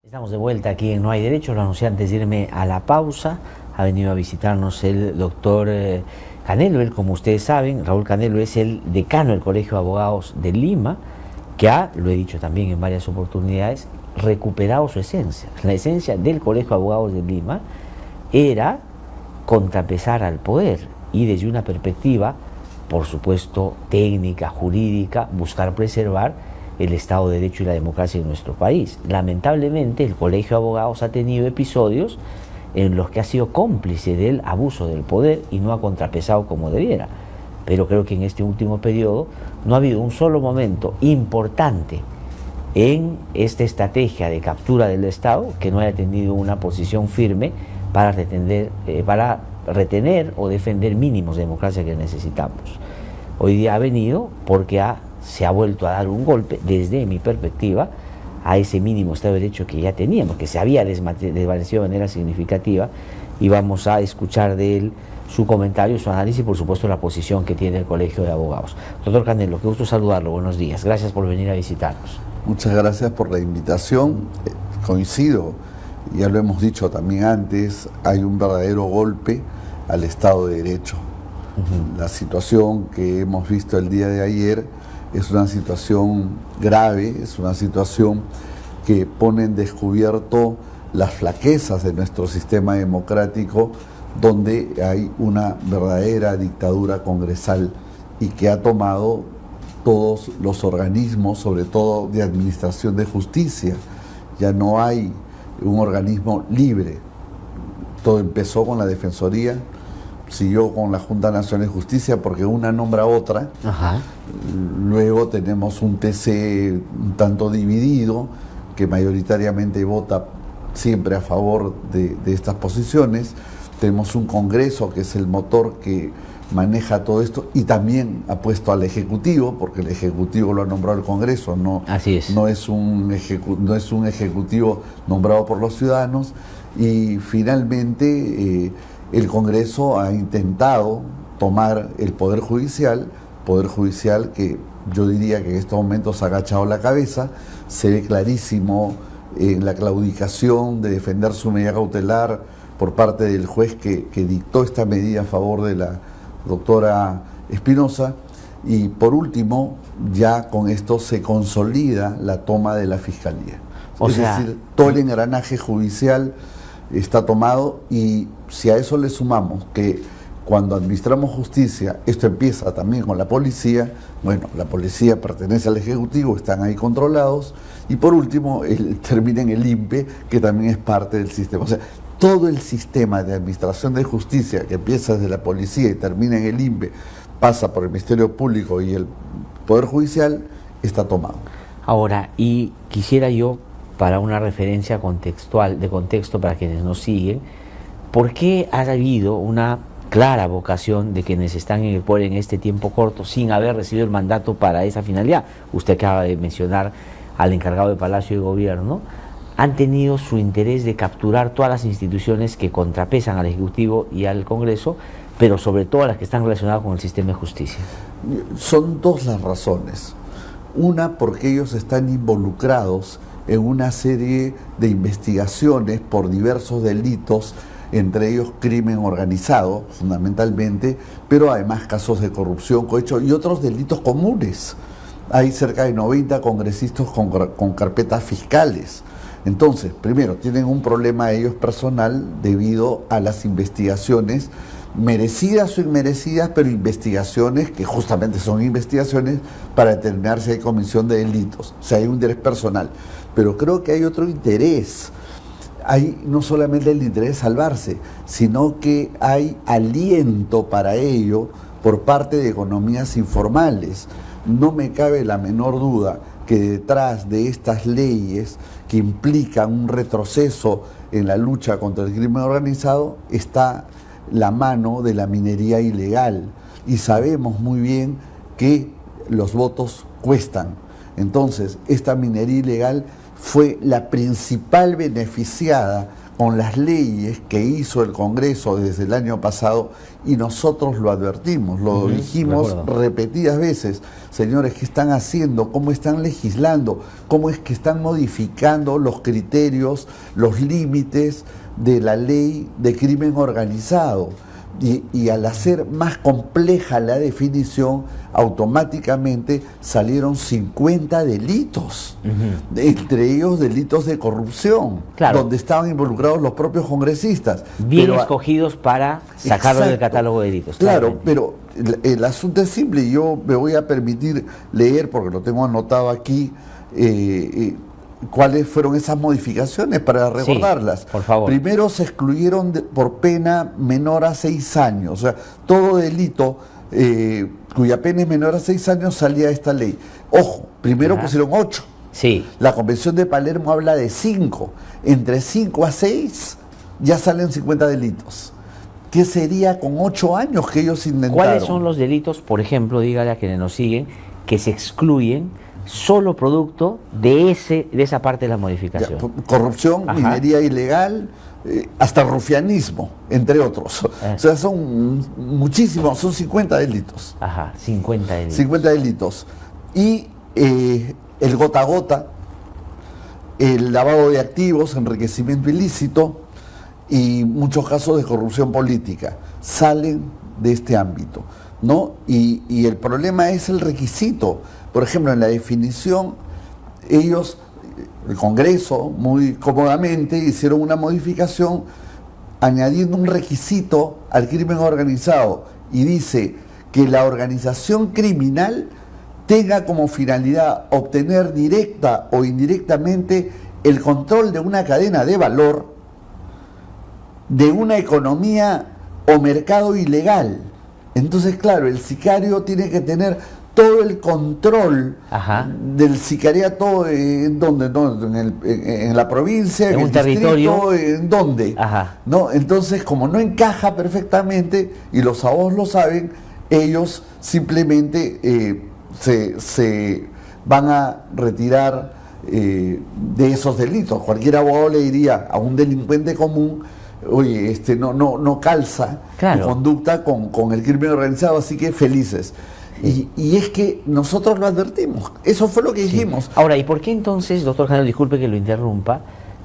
Estamos de vuelta aquí en No hay Derecho, lo anuncié antes de irme a la pausa. Ha venido a visitarnos el doctor Canelo. Él, como ustedes saben, Raúl Canelo es el decano del Colegio de Abogados de Lima, que ha, lo he dicho también en varias oportunidades, recuperado su esencia. La esencia del Colegio de Abogados de Lima era contrapesar al poder y desde una perspectiva, por supuesto, técnica, jurídica, buscar preservar el Estado de Derecho y la democracia en nuestro país. Lamentablemente, el Colegio de Abogados ha tenido episodios en los que ha sido cómplice del abuso del poder y no ha contrapesado como debiera. Pero creo que en este último periodo no ha habido un solo momento importante en esta estrategia de captura del Estado que no haya tenido una posición firme para retener o defender mínimos de democracia que necesitamos. Hoy día ha venido porque se ha vuelto a dar un golpe, desde mi perspectiva, a ese mínimo Estado de Derecho que ya teníamos, que se había desvanecido de manera significativa, y vamos a escuchar de él su comentario, su análisis y por supuesto la posición que tiene el Colegio de Abogados. Doctor Canelo, qué gusto saludarlo, buenos días, gracias por venir a visitarnos. Muchas gracias por la invitación, coincido, ya lo hemos dicho también antes, hay un verdadero golpe al Estado de Derecho. La situación que hemos visto el día de ayer es una situación grave, es una situación que pone en descubierto las flaquezas de nuestro sistema democrático, donde hay una verdadera dictadura congresal y que ha tomado todos los organismos, sobre todo de administración de justicia. Ya no hay un organismo libre. Todo empezó con la Defensoría, siguió con la Junta Nacional de Justicia porque una nombra a otra. Ajá. Luego tenemos un TC un tanto dividido que mayoritariamente vota siempre a favor de estas posiciones. Tenemos un Congreso que es el motor que maneja todo esto y también ha puesto al Ejecutivo, porque el Ejecutivo lo ha nombrado el Congreso, Así es. no es un Ejecutivo nombrado por los ciudadanos. Y finalmente el Congreso ha intentado tomar el Poder Judicial que yo diría que en estos momentos ha agachado la cabeza. Se ve clarísimo en la claudicación de defender su medida cautelar por parte del juez que dictó esta medida a favor de la doctora Espinosa. Y por último, ya con esto se consolida la toma de la Fiscalía. Es decir, todo el engranaje judicial está tomado, y si a eso le sumamos que cuando administramos justicia, esto empieza también con la policía, bueno, la policía pertenece al Ejecutivo, están ahí controlados, y por último termina en el INPE, que también es parte del sistema. O sea, todo el sistema de administración de justicia, que empieza desde la policía y termina en el INPE, pasa por el Ministerio Público y el Poder Judicial, está tomado. Ahora, y quisiera yo, para una referencia contextual, de contexto para quienes nos siguen, ¿por qué ha habido una clara vocación de quienes están en el poder en este tiempo corto sin haber recibido el mandato para esa finalidad? Usted acaba de mencionar al encargado de Palacio de Gobierno. Han tenido su interés de capturar todas las instituciones que contrapesan al Ejecutivo y al Congreso, pero sobre todo las que están relacionadas con el sistema de justicia. Son dos las razones. Una, porque ellos están involucrados en una serie de investigaciones por diversos delitos, entre ellos crimen organizado, fundamentalmente, pero además casos de corrupción, cohecho y otros delitos comunes. Hay cerca de 90 congresistas con carpetas fiscales. Entonces, primero, tienen un problema ellos personal debido a las investigaciones, merecidas o inmerecidas, pero investigaciones que justamente son investigaciones para determinar si hay comisión de delitos, o sea, hay un interés personal. Pero creo que hay otro interés. Hay no solamente el interés de salvarse, sino que hay aliento para ello por parte de economías informales. No me cabe la menor duda que detrás de estas leyes que implican un retroceso en la lucha contra el crimen organizado está la mano de la minería ilegal. Y sabemos muy bien que los votos cuestan. Entonces, esta minería ilegal fue la principal beneficiada con las leyes que hizo el Congreso desde el año pasado, y nosotros lo advertimos, lo dijimos repetidas veces. Señores, ¿qué están haciendo? ¿Cómo están legislando? ¿Cómo es que están modificando los criterios, los límites de la ley de crimen organizado? Y al hacer más compleja la definición, automáticamente salieron 50 delitos, entre ellos delitos de corrupción, donde estaban involucrados los propios congresistas. Bien escogidos para sacarlo del catálogo de delitos. Claro, pero el asunto es simple, y yo me voy a permitir leer, porque lo tengo anotado aquí, cuáles fueron esas modificaciones para recordarlas. Sí, por favor. Primero, se excluyeron por pena menor a 6 años, o sea, todo delito cuya pena es menor a 6 años salía esta ley. Ojo, primero pusieron 8. Sí. La Convención de Palermo habla de 5. Entre 5 a 6 ya salen 50 delitos. ¿Qué sería con 8 años que ellos intentaron? ¿Cuáles son los delitos, por ejemplo, dígale a quienes nos siguen, que se excluyen solo producto de esa parte de la modificación? Corrupción, minería ilegal, hasta rufianismo, entre otros. O sea, son muchísimos, son 50 delitos. 50 delitos. 50 delitos. Y el gota a gota, el lavado de activos, enriquecimiento ilícito y muchos casos de corrupción política salen de este ámbito, ¿no? Y el problema es el requisito. Por ejemplo, en la definición, ellos, el Congreso, muy cómodamente hicieron una modificación añadiendo un requisito al crimen organizado, y dice que la organización criminal tenga como finalidad obtener directa o indirectamente el control de una cadena de valor, de una economía o mercado ilegal. Entonces, claro, el sicario tiene que tener todo el control del sicariato. ¿En dónde? En la provincia, en el territorio, ¿en dónde? ¿No? Entonces, como no encaja perfectamente, y los abogados lo saben, ellos simplemente se van a retirar de esos delitos. Cualquier abogado le diría a un delincuente común: oye, no calza tu conducta con el crimen organizado, así que felices. Y es que nosotros lo advertimos, eso fue lo que dijimos. Ahora, ¿y por qué entonces, doctor Canelo, disculpe que lo interrumpa,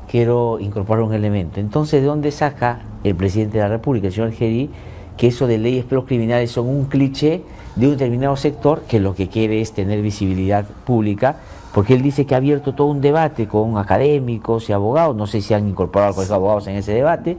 quiero incorporar un elemento? Entonces, ¿de dónde saca el presidente de la República, el señor Geri, que eso de leyes procriminales son un cliché de un determinado sector que lo que quiere es tener visibilidad pública? Porque él dice que ha abierto todo un debate con académicos y abogados, no sé si han incorporado al colegio de abogados en ese debate,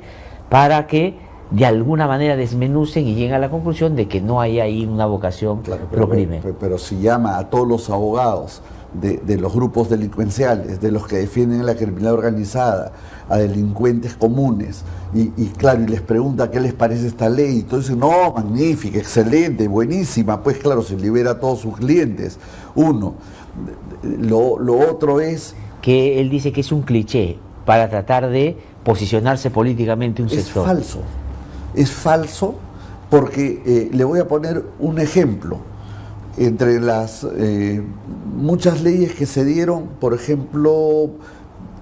para que de alguna manera desmenucen y lleguen a la conclusión de que no hay ahí una vocación pro crimen. Pero si llama a todos los abogados de los grupos delincuenciales, de los que defienden la criminalidad organizada, a delincuentes comunes, y claro, y les pregunta qué les parece esta ley, y todos dicen: no, magnífica, excelente, buenísima, pues claro, se libera a todos sus clientes. Uno. Lo otro es que él dice que es un cliché para tratar de posicionarse políticamente un sector. Es falso porque le voy a poner un ejemplo. Entre las muchas leyes que se dieron, por ejemplo,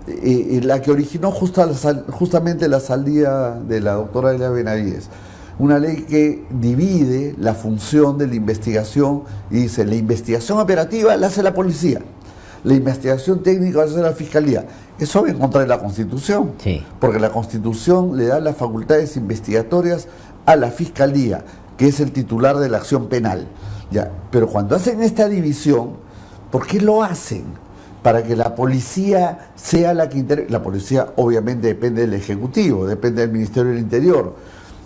la que originó justamente la salida de la doctora Elia Benavides, una ley que divide la función de la investigación y dice: la investigación operativa la hace la policía, la investigación técnica la hace la fiscalía. Eso va en contra de la Constitución, porque la Constitución le da las facultades investigatorias a la fiscalía, que es el titular de la acción penal. Ya, pero cuando hacen esta división, ¿por qué lo hacen? Para que la policía sea la que intervenga. La policía obviamente depende del Ejecutivo, depende del Ministerio del Interior.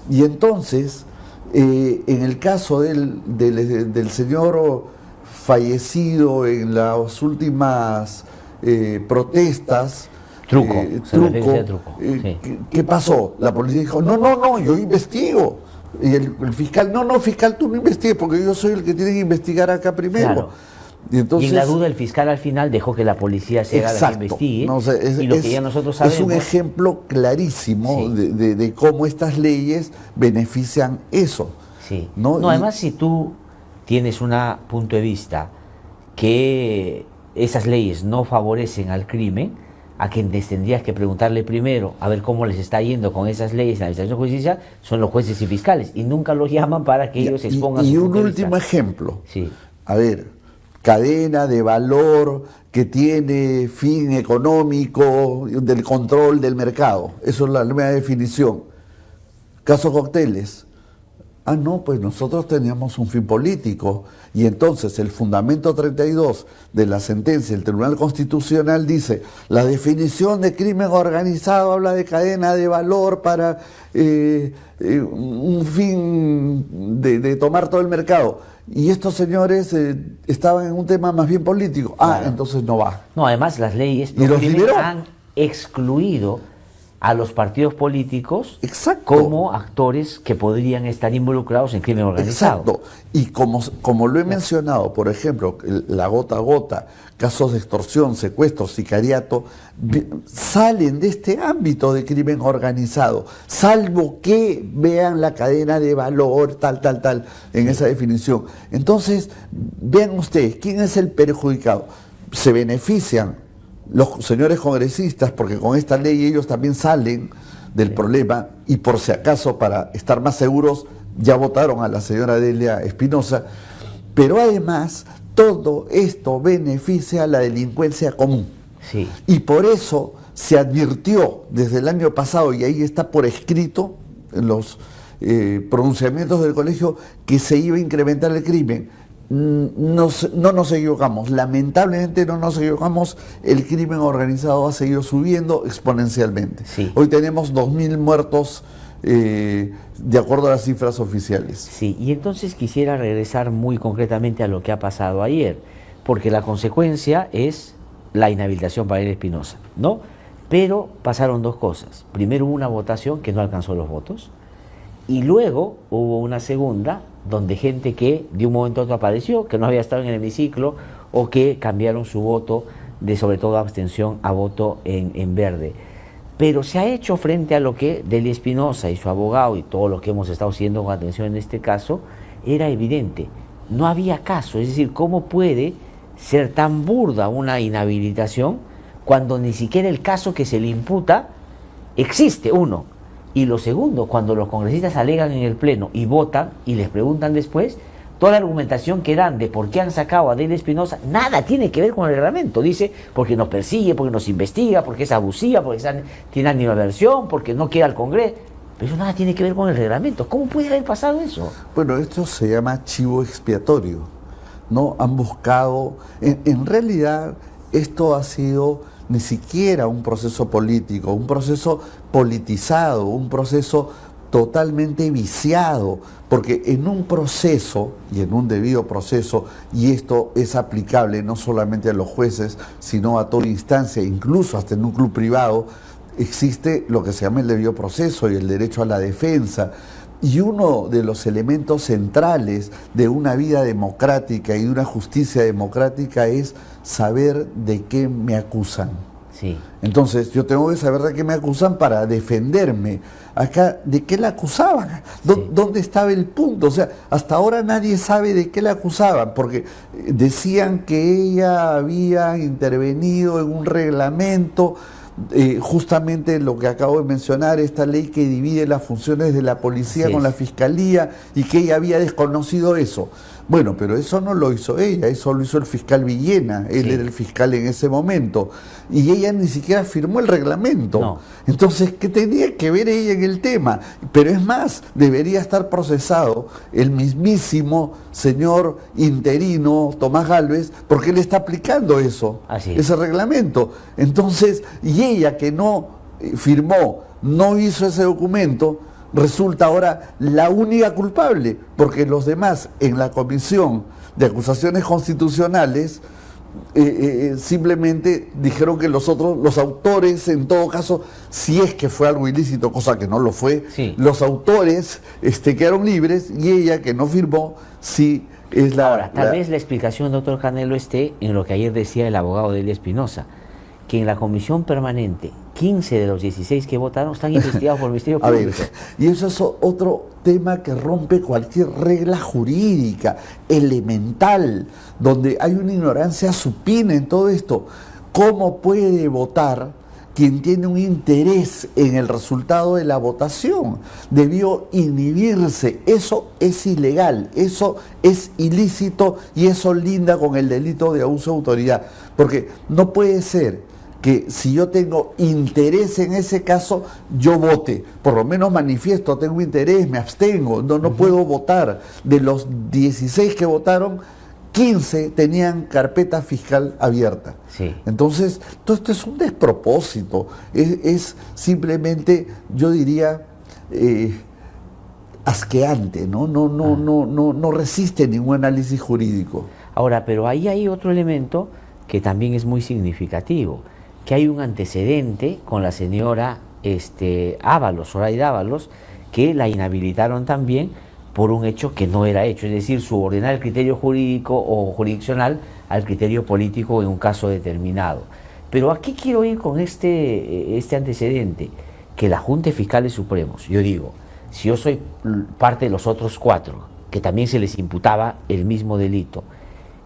Y entonces, en el caso del señor fallecido en las últimas protestas, Truco. ¿Qué pasó? La policía dijo: no, yo investigo. Y el fiscal: no, fiscal, tú no investigues, porque yo soy el que tiene que investigar acá primero. Claro. Y entonces, en la duda, el fiscal al final dejó que la policía sea la que investigue. Y lo que ya nosotros sabemos. Es un ejemplo clarísimo de cómo estas leyes benefician eso. Además, si tú tienes un punto de vista que esas leyes no favorecen al crimen, a quienes tendrías que preguntarle primero a ver cómo les está yendo con esas leyes en la Administración de Justicia son los jueces y fiscales, y nunca los llaman para que ellos expongan su punto de vista. Y un último ejemplo. Sí. A ver, cadena de valor que tiene fin económico del control del mercado. Eso es la nueva definición. Caso cócteles. Ah, no, pues nosotros teníamos un fin político y entonces el fundamento 32 de la sentencia del Tribunal Constitucional dice: la definición de crimen organizado habla de cadena de valor para un fin de tomar todo el mercado. Y estos señores estaban en un tema más bien político. Ah, claro. Entonces no va. No, además las leyes han excluido a los partidos políticos. Exacto. Como actores que podrían estar involucrados en crimen organizado. Exacto. Y como lo he mencionado, por ejemplo, la gota a gota, casos de extorsión, secuestro, sicariato, salen de este ámbito de crimen organizado, salvo que vean la cadena de valor, tal, en esa definición. Entonces, vean ustedes, ¿quién es el perjudicado? Se benefician los señores congresistas, porque con esta ley ellos también salen del problema, y por si acaso, para estar más seguros, ya votaron a la señora Delia Espinosa, pero además todo esto beneficia a la delincuencia común. Sí. Y por eso se advirtió desde el año pasado, y ahí está por escrito en los pronunciamientos del colegio, que se iba a incrementar el crimen. No nos equivocamos, lamentablemente no nos equivocamos, el crimen organizado ha seguido subiendo exponencialmente. Sí. Hoy tenemos 2.000 muertos de acuerdo a las cifras oficiales. Sí, y entonces quisiera regresar muy concretamente a lo que ha pasado ayer, porque la consecuencia es la inhabilitación para Delia Espinosa, ¿no? Pero pasaron dos cosas. Primero hubo una votación que no alcanzó los votos, y luego hubo una segunda donde gente que de un momento a otro apareció, que no había estado en el hemiciclo, o que cambiaron su voto de sobre todo abstención a voto en verde. Pero se ha hecho frente a lo que Delia Espinosa y su abogado y todo lo que hemos estado siguiendo con atención en este caso, era evidente. No había caso, es decir, ¿cómo puede ser tan burda una inhabilitación cuando ni siquiera el caso que se le imputa existe, uno? Y lo segundo, cuando los congresistas alegan en el pleno y votan y les preguntan después, toda la argumentación que dan de por qué han sacado a Delia Espinosa, nada tiene que ver con el reglamento. Dice, porque nos persigue, porque nos investiga, porque es abusiva, porque tiene animadversión, porque no quiere al Congreso. Pero eso nada tiene que ver con el reglamento. ¿Cómo puede haber pasado eso? Bueno, esto se llama chivo expiatorio, ¿no? Han buscado, en realidad esto ha sido ni siquiera un proceso político, un proceso politizado, un proceso totalmente viciado, porque en un proceso y en un debido proceso, y esto es aplicable no solamente a los jueces, sino a toda instancia, incluso hasta en un club privado, existe lo que se llama el debido proceso y el derecho a la defensa. Y uno de los elementos centrales de una vida democrática y de una justicia democrática es saber de qué me acusan. Sí. Entonces yo tengo que saber de qué me acusan para defenderme. Acá, ¿de qué la acusaban? ¿Dónde estaba el punto? O sea, hasta ahora nadie sabe de qué la acusaban, porque decían que ella había intervenido en un reglamento, justamente lo que acabo de mencionar, esta ley que divide las funciones de la policía con la fiscalía, y que ella había desconocido eso. Bueno, pero eso no lo hizo ella, eso lo hizo el fiscal Villena, él era el fiscal en ese momento, y ella ni siquiera firmó el reglamento. No. Entonces, ¿qué tenía que ver ella en el tema? Pero es más, debería estar procesado el mismísimo señor interino Tomás Gálvez, porque él está aplicando eso, ese reglamento. Entonces, y ella que no firmó, no hizo ese documento, resulta ahora la única culpable, porque los demás en la Comisión de Acusaciones Constitucionales simplemente dijeron que los otros, los autores, en todo caso, si es que fue algo ilícito, cosa que no lo fue, los autores quedaron libres, y ella, que no firmó, sí es la... Ahora, tal vez la explicación, doctor Canelo, esté en lo que ayer decía el abogado Delia Espinosa, que en la comisión permanente 15 de los 16 que votaron están investigados por el Ministerio A Público. ver, y eso es otro tema que rompe cualquier regla jurídica elemental, donde hay una ignorancia supina en todo esto. ¿Cómo puede votar quien tiene un interés en el resultado de la votación? Debió inhibirse. Eso es ilegal, eso es ilícito y eso linda con el delito de abuso de autoridad. Porque no puede ser que si yo tengo interés en ese caso, yo vote. Por lo menos manifiesto, tengo interés, me abstengo, no puedo votar. De los 16 que votaron, 15 tenían carpeta fiscal abierta. Sí. Entonces, todo esto es un despropósito. Es simplemente, yo diría, asqueante, ¿no? No resiste ningún análisis jurídico. Ahora, pero ahí hay otro elemento que también es muy significativo, que hay un antecedente con la señora Ábalos, Zoraida Ábalos, que la inhabilitaron también por un hecho que no era hecho, es decir, subordinar el criterio jurídico o jurisdiccional al criterio político en un caso determinado. Pero ¿a qué quiero ir con este antecedente? Que la Junta de Fiscales Supremos, yo digo, si yo soy parte de los otros 4, que también se les imputaba el mismo delito,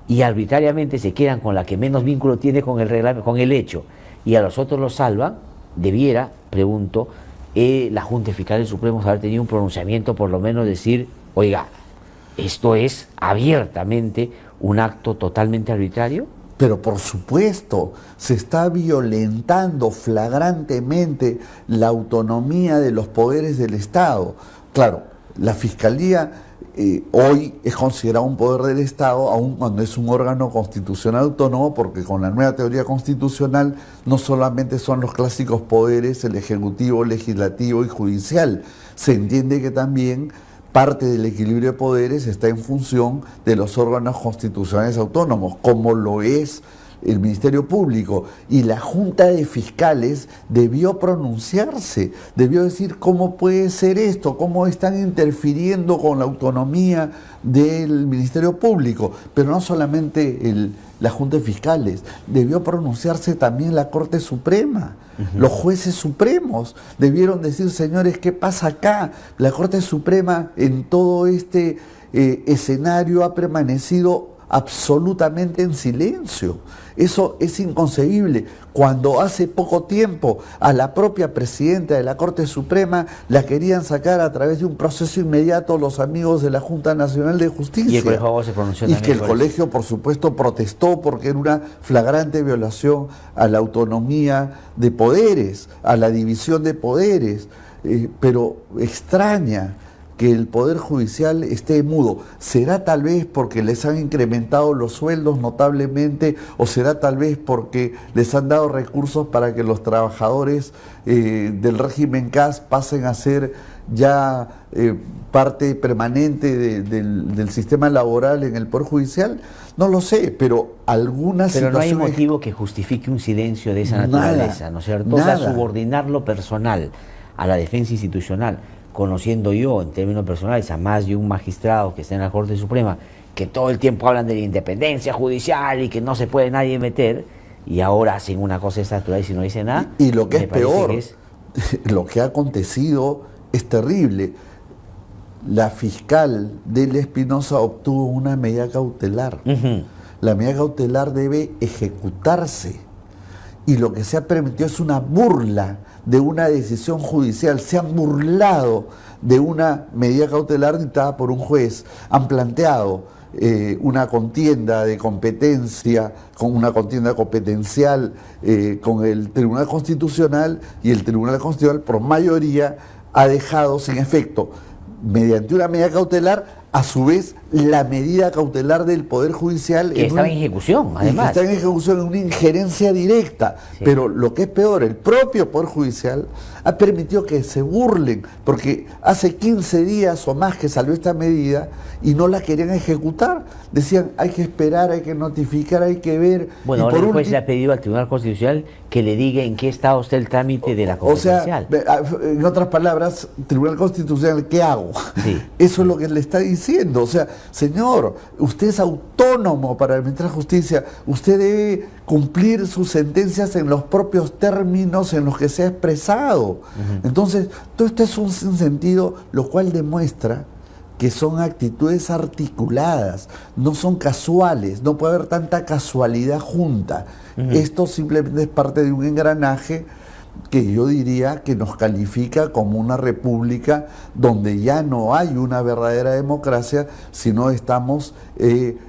y arbitrariamente se quedan con la que menos vínculo tiene con el hecho, y a los otros los salvan, debiera, pregunto, la Junta de Fiscales Supremos haber tenido un pronunciamiento, por lo menos decir, oiga, ¿esto es abiertamente un acto totalmente arbitrario? Pero por supuesto, se está violentando flagrantemente la autonomía de los poderes del Estado. Claro, la Fiscalía hoy es considerada un poder del Estado, aun cuando es un órgano constitucional autónomo, porque con la nueva teoría constitucional no solamente son los clásicos poderes, el Ejecutivo, Legislativo y Judicial, se entiende que también parte del equilibrio de poderes está en función de los órganos constitucionales autónomos, como lo es el Ministerio Público, y la Junta de Fiscales debió pronunciarse, debió decir cómo puede ser esto, cómo están interfiriendo con la autonomía del Ministerio Público, pero no solamente la Junta de Fiscales, debió pronunciarse también la Corte Suprema. Los jueces supremos debieron decir, señores, ¿qué pasa acá? La Corte Suprema en todo este escenario ha permanecido absolutamente en silencio. Eso es inconcebible. Cuando hace poco tiempo a la propia presidenta de la Corte Suprema la querían sacar a través de un proceso inmediato los amigos de la Junta Nacional de Justicia. Y el Colegio de Abogados se pronunció Y también que el por colegio, por supuesto, protestó porque era una flagrante violación a la autonomía de poderes, a la división de poderes, pero extraña que el Poder Judicial esté mudo. ¿Será tal vez porque les han incrementado los sueldos notablemente o será tal vez porque les han dado recursos para que los trabajadores del régimen CAS pasen a ser ya parte permanente del sistema laboral en el Poder Judicial? No lo sé, pero algunas Pero no hay situaciones... motivo que justifique un silencio de esa naturaleza, ¿no es cierto? O sea, subordinar lo personal a la defensa institucional, conociendo yo en términos personales a más de un magistrado que está en la Corte Suprema, que todo el tiempo hablan de la independencia judicial y que no se puede nadie meter, y ahora hacen una cosa natural y si no dicen nada. Y lo que es peor, lo que ha acontecido es terrible. La fiscal Delia Espinosa obtuvo una medida cautelar. La medida cautelar debe ejecutarse. Y lo que se ha permitido es una burla de una decisión judicial. Se han burlado de una medida cautelar dictada por un juez. Han planteado una contienda de competencia, con una contienda competencial con el Tribunal Constitucional, y el Tribunal Constitucional por mayoría ha dejado sin efecto, mediante una medida cautelar, a su vez la medida cautelar del Poder Judicial que estaba en ejecución, además. Que está en ejecución, en una injerencia directa. Sí. Pero lo que es peor, el propio Poder Judicial ha permitido que se burlen, porque hace 15 días o más que salió esta medida y no la querían ejecutar. Decían, hay que esperar, hay que notificar, hay que ver. Bueno, ahora el juez le ha pedido al Tribunal Constitucional que le diga en qué estado está el trámite de la competencial. O sea, en otras palabras, Tribunal Constitucional, ¿qué hago? Sí. Eso es lo que le está diciendo diciendo. O sea, señor, usted es autónomo para administrar justicia, usted debe cumplir sus sentencias en los propios términos en los que se ha expresado. Entonces, todo esto es un sinsentido, lo cual demuestra que son actitudes articuladas, no son casuales, no puede haber tanta casualidad junta. Esto simplemente es parte de un engranaje que yo diría que nos califica como una república donde ya no hay una verdadera democracia, sino estamos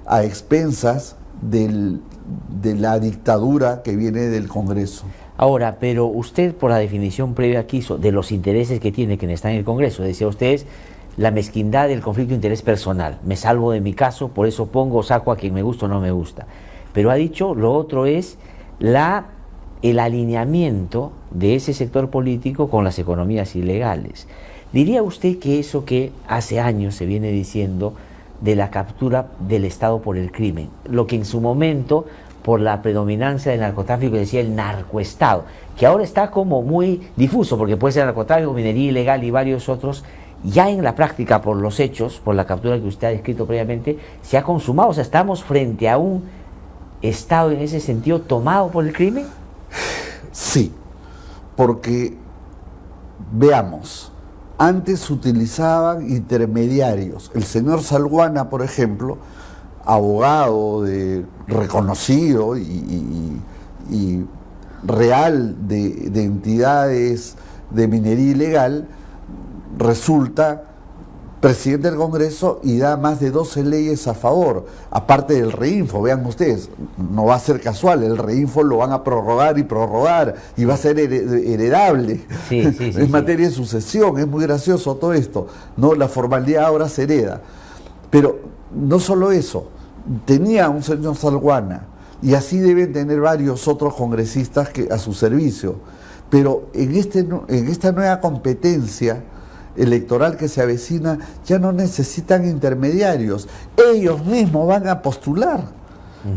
a expensas de la dictadura que viene del Congreso. Ahora, pero usted, por la definición previa que hizo de los intereses que tiene quien está en el Congreso, decía usted, la mezquindad del conflicto de interés personal. Me salvo de mi caso, por eso saco a quien me gusta o no me gusta. Pero ha dicho, lo otro es el alineamiento de ese sector político con las economías ilegales. ¿Diría usted que eso que hace años se viene diciendo de la captura del Estado por el crimen, lo que en su momento, por la predominancia del narcotráfico, decía el narcoestado, que ahora está como muy difuso, porque puede ser narcotráfico, minería ilegal y varios otros, ya en la práctica, por los hechos, por la captura que usted ha descrito previamente, se ha consumado? O sea, ¿estamos frente a un Estado en ese sentido tomado por el crimen? Sí, porque, veamos, antes utilizaban intermediarios. El señor Salguana, por ejemplo, abogado reconocido y real de entidades de minería ilegal, resulta presidente del Congreso y da más de 12 leyes a favor, aparte del REINFO. Vean ustedes, no va a ser casual, el REINFO lo van a prorrogar y va a ser heredable. En materia de sucesión, es muy gracioso todo esto, ¿no? La formalidad ahora se hereda. Pero no solo eso, tenía un señor Salguana, y así deben tener varios otros congresistas a su servicio. Pero en esta nueva competencia electoral que se avecina, ya no necesitan intermediarios, ellos mismos van a postular.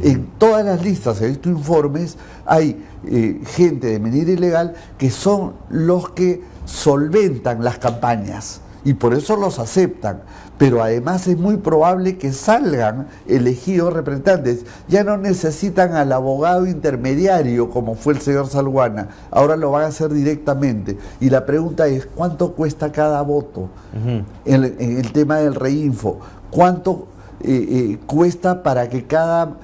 En todas las listas, he visto informes, hay gente de minería ilegal que son los que solventan las campañas y por eso los aceptan, pero además es muy probable que salgan elegidos representantes. Ya no necesitan al abogado intermediario como fue el señor Salguana, ahora lo van a hacer directamente. Y la pregunta es, ¿cuánto cuesta cada voto? En el tema del REINFO, ¿cuánto cuesta para que cada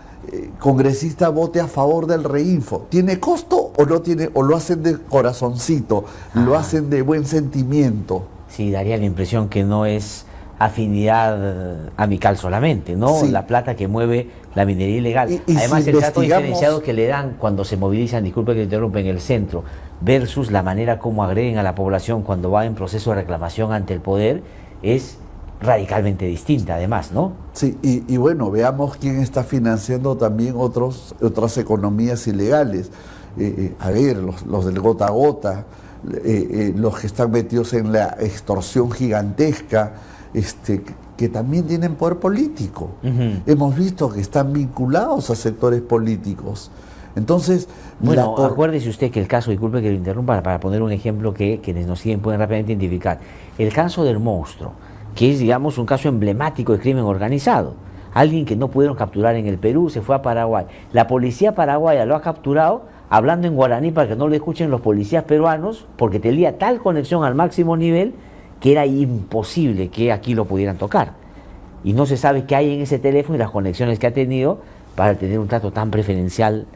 congresista vote a favor del REINFO? ¿Tiene costo o no tiene, o lo hacen de corazoncito, lo hacen de buen sentimiento? Sí, daría la impresión que no es afinidad amical solamente, ¿no? Sí. La plata que mueve la minería ilegal. Y además, si el trato diferenciado que le dan cuando se movilizan, disculpe que te interrumpa, en el centro, versus la manera como agreden a la población cuando va en proceso de reclamación ante el poder, es radicalmente distinta, además, ¿no? Sí, y bueno, veamos quién está financiando también otras economías ilegales. A ver, los del gota a gota, los que están metidos en la extorsión gigantesca, que también tienen poder político. Hemos visto que están vinculados a sectores políticos. Entonces, bueno, acuérdese usted que el caso, disculpe que lo interrumpa, para poner un ejemplo que quienes nos siguen pueden rápidamente identificar, el caso del monstruo, que es, digamos, un caso emblemático de crimen organizado. Alguien que no pudieron capturar en el Perú se fue a Paraguay. La policía paraguaya lo ha capturado hablando en guaraní para que no lo escuchen los policías peruanos, porque tenía tal conexión al máximo nivel que era imposible que aquí lo pudieran tocar. Y no se sabe qué hay en ese teléfono y las conexiones que ha tenido para tener un trato tan preferencial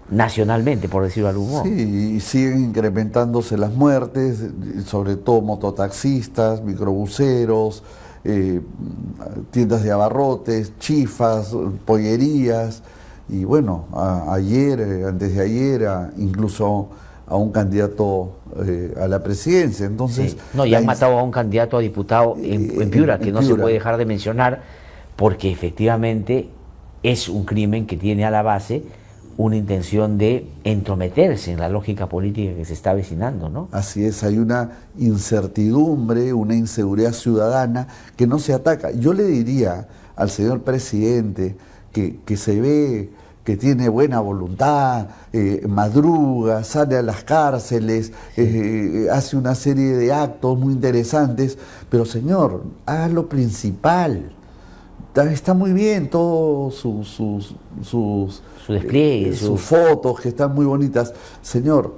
nacionalmente, por decirlo de algún modo. Sí, y siguen incrementándose las muertes, sobre todo mototaxistas, microbuseros, tiendas de abarrotes, chifas, pollerías, y bueno, ayer, antes de ayer, incluso a un candidato a la presidencia. Entonces, sí. No, ya han matado a un candidato a diputado en Piura, que no se puede dejar de mencionar, porque efectivamente es un crimen que tiene a la base una intención de entrometerse en la lógica política que se está avecinando, ¿no? Así es, hay una incertidumbre, una inseguridad ciudadana que no se ataca. Yo le diría al señor presidente que se ve que tiene buena voluntad, madruga, sale a las cárceles, hace una serie de actos muy interesantes, pero señor, haga lo principal. está muy bien todos Su despliegue, sus fotos, que están muy bonitas. Señor,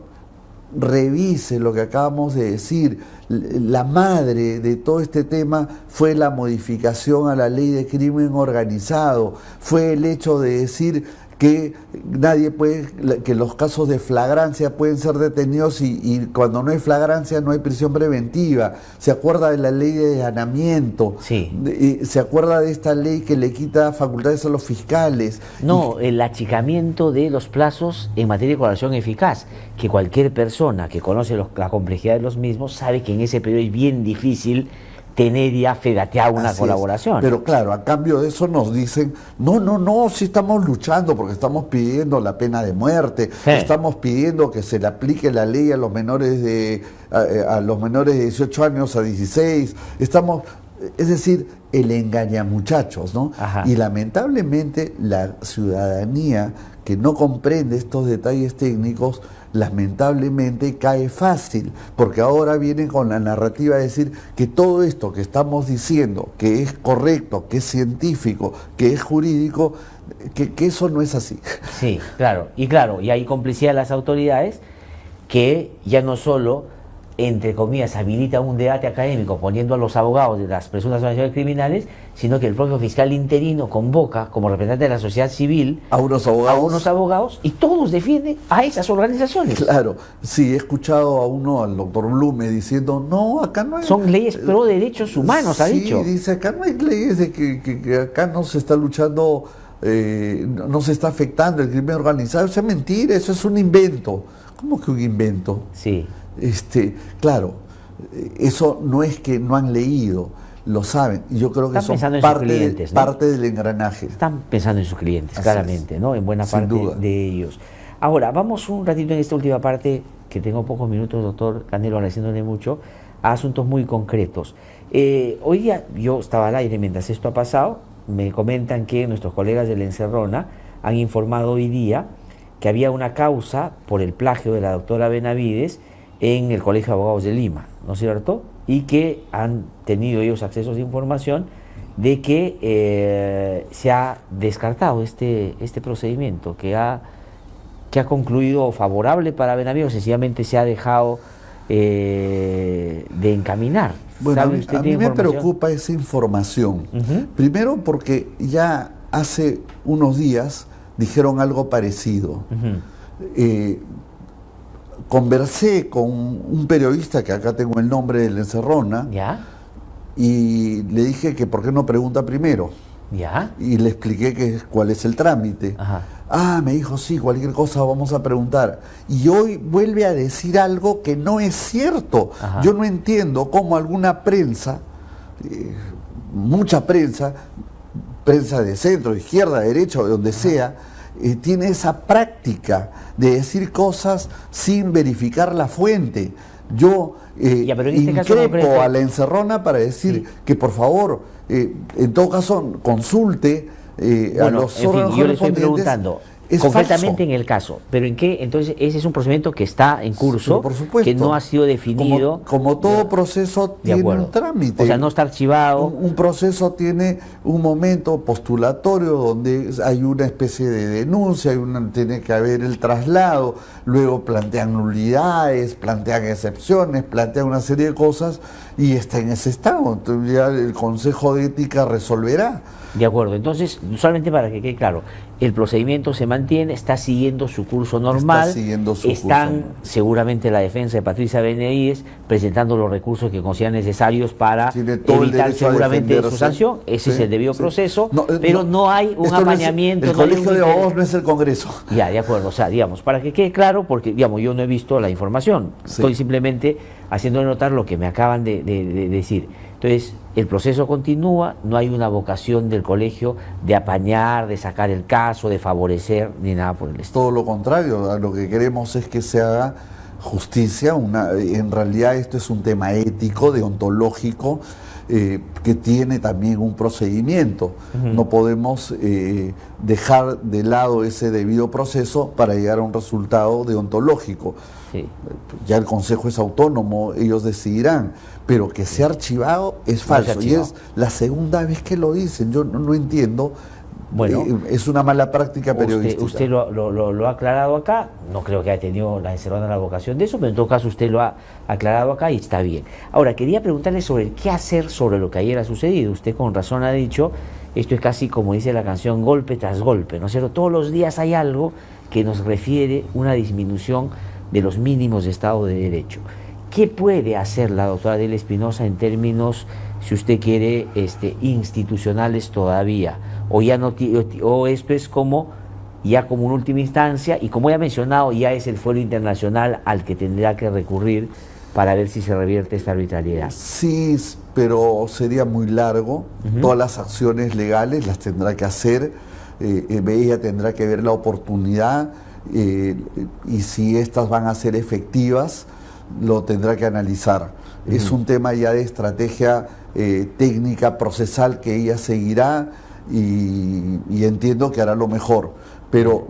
revise lo que acabamos de decir. La madre de todo este tema fue la modificación a la ley de crimen organizado, fue el hecho de decir que nadie puede, que los casos de flagrancia pueden ser detenidos y cuando no hay flagrancia no hay prisión preventiva. Se acuerda de la ley de allanamiento, sí. Se acuerda de esta ley que le quita facultades a los fiscales. No, el achicamiento de los plazos en materia de colaboración eficaz, que cualquier persona que conoce la complejidad de los mismos sabe que en ese periodo es bien difícil tener ya fedateada una colaboración. Pero claro, a cambio de eso nos dicen, no, sí estamos luchando porque estamos pidiendo la pena de muerte, estamos pidiendo que se le aplique la ley a los menores de 18 años a 16, es decir, el engañamuchachos, ¿no? Ajá. Y lamentablemente la ciudadanía que no comprende estos detalles técnicos, lamentablemente cae fácil, porque ahora vienen con la narrativa de decir que todo esto que estamos diciendo, que es correcto, que es científico, que es jurídico, que eso no es así. Sí, claro, y hay complicidad de las autoridades que ya no solo, entre comillas, habilita un debate académico poniendo a los abogados de las presuntas organizaciones criminales, sino que el propio fiscal interino convoca como representante de la sociedad civil a unos abogados y todos defienden a esas organizaciones. Claro, sí, he escuchado al doctor Blume diciendo, no, acá no hay... Son leyes pro derechos humanos, sí, ha dicho. Sí, dice, acá no hay leyes de que acá no se está luchando, no se está afectando el crimen organizado. Eso es mentira, eso es un invento. ¿Cómo que un invento? Sí. Claro, eso no es que no han leído, lo saben. Y yo creo que Están son parte del engranaje. Están pensando en sus clientes, Así claramente, es. ¿no? En buena Sin parte duda. de ellos. Ahora, vamos un ratito en esta última parte, que tengo pocos minutos, doctor Canelo, agradeciéndole mucho, a asuntos muy concretos. Hoy día, yo estaba al aire mientras esto ha pasado, me comentan que nuestros colegas de la Encerrona han informado hoy día que había una causa por el plagio de la doctora Benavides en el Colegio de Abogados de Lima, ¿no es cierto? Y que han tenido ellos acceso a información de que se ha descartado este procedimiento, que ha concluido favorable para Benavides, o sencillamente se ha dejado de encaminar. Bueno, a mí me preocupa esa información. Primero porque ya hace unos días dijeron algo parecido. Conversé con un periodista, que acá tengo el nombre de la Encerrona, ¿Ya? y le dije que por qué no pregunta primero. ¿Ya? Y le expliqué cuál es el trámite. Ajá. Ah, me dijo, sí, cualquier cosa vamos a preguntar. Y hoy vuelve a decir algo que no es cierto. Ajá. Yo no entiendo cómo alguna prensa, mucha prensa de centro, de izquierda, de derecha, de donde sea, tiene esa práctica de decir cosas sin verificar la fuente. Yo increpo a la Encerrona para decir que por favor, en todo caso, consulte a los órganos yo le estoy correspondientes. preguntando Es concretamente falso. en el caso, pero en qué, entonces ese es un procedimiento que está en curso, Pero por supuesto, que no ha sido definido. Como todo proceso tiene un trámite. O sea, no está archivado. Un proceso tiene un momento postulatorio donde hay una especie de denuncia, tiene que haber el traslado, luego plantean nulidades, plantean excepciones, plantean una serie de cosas y está en ese estado. Entonces ya el Consejo de Ética resolverá. De acuerdo, entonces, solamente para que quede claro, el procedimiento se mantiene, está siguiendo su curso normal, están seguramente la defensa de Patricia Benavides presentando los recursos que consideran necesarios para evitar seguramente su sanción, ese es el debido proceso, pero no hay un apañamiento. El Colegio de Abogados no es el Congreso. Ya, de acuerdo, o sea, digamos, para que quede claro, porque digamos, yo no he visto la información, estoy simplemente haciéndole notar lo que me acaban de decir. Entonces, el proceso continúa, no hay una vocación del colegio de apañar, de sacar el caso, de favorecer, ni nada por el estilo. Todo lo contrario, lo que queremos es que se haga justicia, en realidad esto es un tema ético, deontológico, que tiene también un procedimiento. No podemos dejar de lado ese debido proceso para llegar a un resultado deontológico. Sí. Ya el Consejo es autónomo, ellos decidirán, pero que sea archivado es falso. Y es la segunda vez que lo dicen, yo no entiendo. Bueno, es una mala práctica periodística. Usted lo ha aclarado acá, no creo que haya tenido la encerrona la vocación de eso, pero en todo caso usted lo ha aclarado acá y está bien. Ahora, quería preguntarle sobre qué hacer sobre lo que ayer ha sucedido. Usted con razón ha dicho, esto es casi como dice la canción, golpe tras golpe, ¿no es cierto? Todos los días hay algo que nos refiere una disminución de los mínimos de Estado de Derecho. ¿Qué puede hacer la doctora Adele Espinosa en términos, si usted quiere, institucionales todavía? O ya no, o esto es como ya como una última instancia, y como ya he mencionado, ya es el fuero internacional al que tendrá que recurrir para ver si se revierte esta arbitrariedad. Sí, pero sería muy largo. Todas las acciones legales las tendrá que hacer, ella tendrá que ver la oportunidad, y si estas van a ser efectivas, lo tendrá que analizar. Es un tema ya de estrategia técnica, procesal, que ella seguirá, y entiendo que hará lo mejor, pero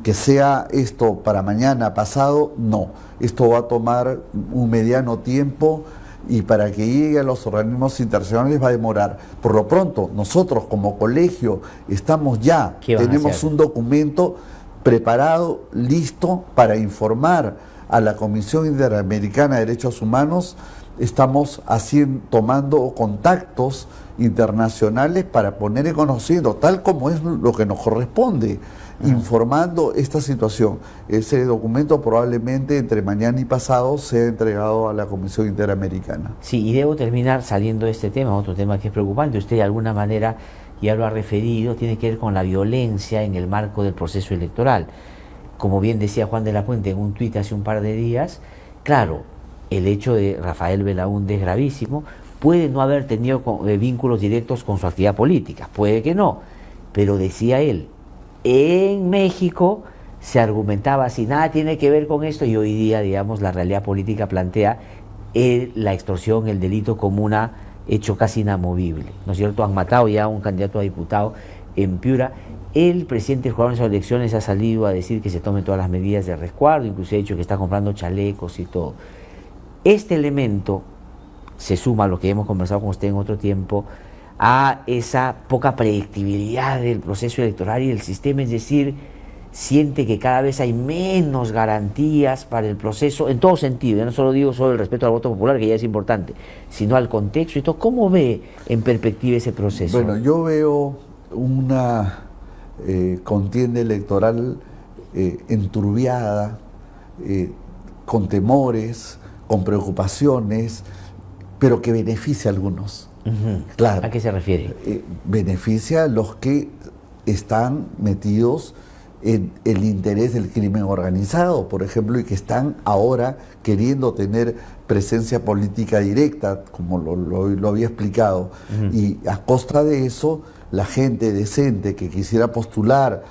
que sea esto para mañana, pasado, no. Esto va a tomar un mediano tiempo, y para que llegue a los organismos internacionales va a demorar. Por lo pronto, nosotros como colegio estamos ya, tenemos un documento preparado, listo para informar a la Comisión Interamericana de Derechos Humanos. Estamos tomando contactos internacionales para poner en conocimiento, tal como es lo que nos corresponde, informando esta situación. Ese documento probablemente entre mañana y pasado sea entregado a la Comisión Interamericana. Sí, y debo terminar saliendo de este tema, otro tema que es preocupante. Usted de alguna manera ya lo ha referido, tiene que ver con la violencia en el marco del proceso electoral. Como bien decía Juan de la Puente en un tuit hace un par de días, claro, el hecho de Rafael Belaúnde es gravísimo, puede no haber tenido vínculos directos con su actividad política, puede que no, pero decía él, en México se argumentaba así, nada tiene que ver con esto, y hoy día, digamos, la realidad política plantea la extorsión, el delito como un hecho casi inamovible, ¿no es cierto? Han matado ya a un candidato a diputado en Piura. El presidente Juan de las elecciones ha salido a decir que se tomen todas las medidas de resguardo, incluso ha dicho que está comprando chalecos y todo. Este elemento se suma a lo que hemos conversado con usted en otro tiempo, a esa poca predictibilidad del proceso electoral y del sistema, es decir, siente que cada vez hay menos garantías para el proceso, en todo sentido. Yo no solo digo sobre el respeto al voto popular, que ya es importante, sino al contexto y todo. ¿Cómo ve en perspectiva ese proceso? Bueno, yo veo una contienda electoral enturbiada, con temores, con preocupaciones, pero que beneficia a algunos. Claro. ¿A qué se refiere? Beneficia a los que están metidos en el interés del crimen organizado, por ejemplo, y que están ahora queriendo tener presencia política directa, como lo había explicado. Y a costa de eso, la gente decente que quisiera postular,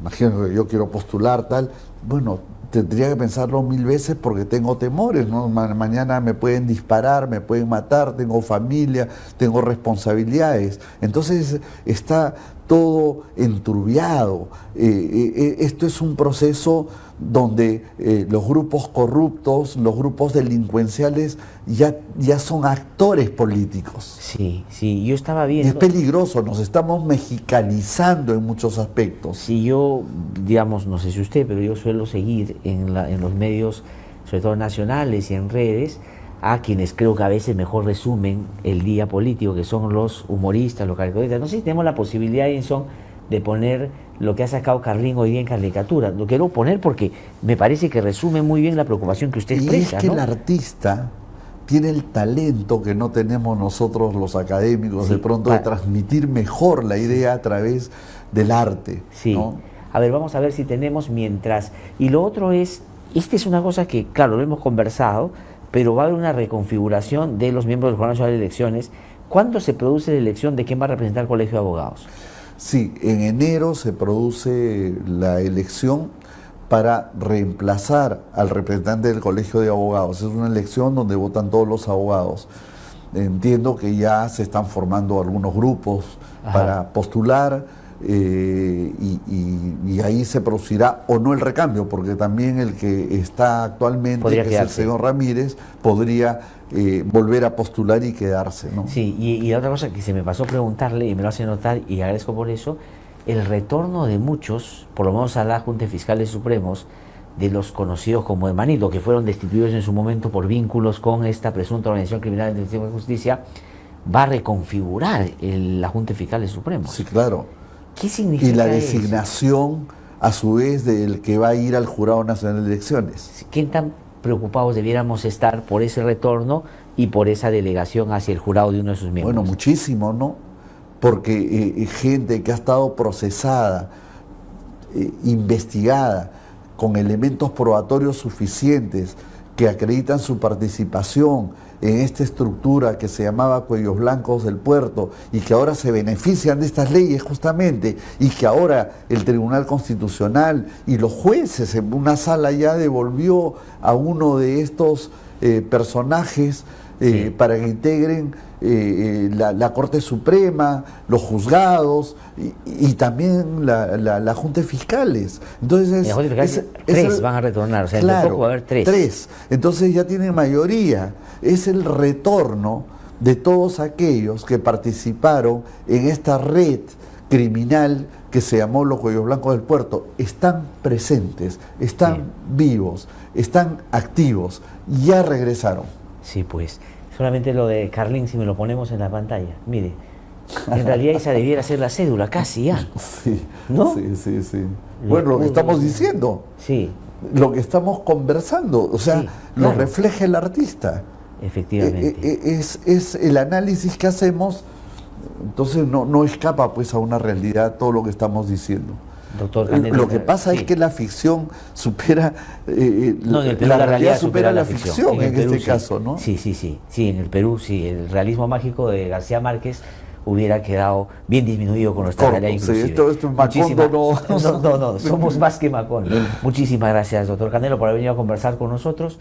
imagino que yo quiero postular tal, bueno, tendría que pensarlo 1000 veces porque tengo temores, ¿no? Mañana me pueden disparar, me pueden matar, tengo familia, tengo responsabilidades. Entonces está todo enturbiado. Esto es un proceso donde los grupos corruptos, los grupos delincuenciales ya son actores políticos. Sí, sí, yo estaba viendo... Es peligroso, nos estamos mexicanizando en muchos aspectos. Sí, yo, digamos, no sé si usted, pero yo suelo seguir en los medios, sobre todo nacionales y en redes, a quienes creo que a veces mejor resumen el día político, que son los humoristas, los caricaturistas. No sé si tenemos la posibilidad, Edinson, de poner lo que ha sacado Carlín hoy día en caricatura. Lo quiero poner porque me parece que resume muy bien la preocupación que usted expresa. Y es que ¿no? el artista tiene el talento que no tenemos nosotros los académicos, sí, de pronto de transmitir mejor la idea a través del arte. Sí. ¿No? A ver, vamos a ver si tenemos mientras... Y lo otro es, esta es una cosa que, claro, lo hemos conversado, pero va a haber una reconfiguración de los miembros del Jurado Nacional de Elecciones. ¿Cuándo se produce la elección de quién va a representar el Colegio de Abogados? Sí, en enero se produce la elección para reemplazar al representante del Colegio de Abogados. Es una elección donde votan todos los abogados. Entiendo que ya se están formando algunos grupos para postular y ahí se producirá o no el recambio, porque también el que está actualmente, que es el señor Ramírez, podría volver a postular y quedarse, ¿no? Sí, y otra cosa que se me pasó preguntarle, y me lo hace notar, y agradezco por eso, el retorno de muchos, por lo menos a la Junta de Fiscales Supremos, de los conocidos como de Manito, que fueron destituidos en su momento por vínculos con esta presunta organización criminal de Investigación de Justicia, va a reconfigurar la Junta de Fiscales Supremos. Sí, claro. ¿Qué significa y la eso? Designación, a su vez, del que va a ir al Jurado Nacional de Elecciones. ¿Qué tan preocupados debiéramos estar por ese retorno y por esa delegación hacia el jurado de uno de sus miembros? Bueno, muchísimo, ¿no? Porque gente que ha estado procesada, investigada, con elementos probatorios suficientes que acreditan su participación en esta estructura que se llamaba Cuellos Blancos del Puerto y que ahora se benefician de estas leyes justamente, y que ahora el Tribunal Constitucional y los jueces en una sala ya devolvió a uno de estos personajes para que integren la Corte Suprema, los juzgados y también la Junta de Fiscales. Entonces, la Junta de Fiscales, tres van a retornar, o sea, claro, en el poco va a haber tres. Entonces ya tienen mayoría. Es el retorno de todos aquellos que participaron en esta red criminal que se llamó los Cuellos Blancos del Puerto. Están presentes, están vivos, están activos, ya regresaron. Sí, pues, solamente lo de Carlín, si me lo ponemos en la pantalla, mire, en realidad esa debiera ser la cédula, casi ya. Sí, ¿no? Sí. Bueno, lo que estamos diciendo, sí, lo que estamos conversando, o sea, sí, lo claro. refleja el artista. Efectivamente. Es el análisis que hacemos, entonces no escapa pues a una realidad todo lo que estamos diciendo. Doctor Canelo, lo que pasa es que la ficción supera, la realidad supera la ficción en este caso, ¿no? Sí, en el Perú sí, el realismo mágico de García Márquez hubiera quedado bien disminuido con nuestra realidad inclusive. Esto es Macondo, no, somos más que Macondo. Muchísimas gracias, doctor Canelo, por haber venido a conversar con nosotros.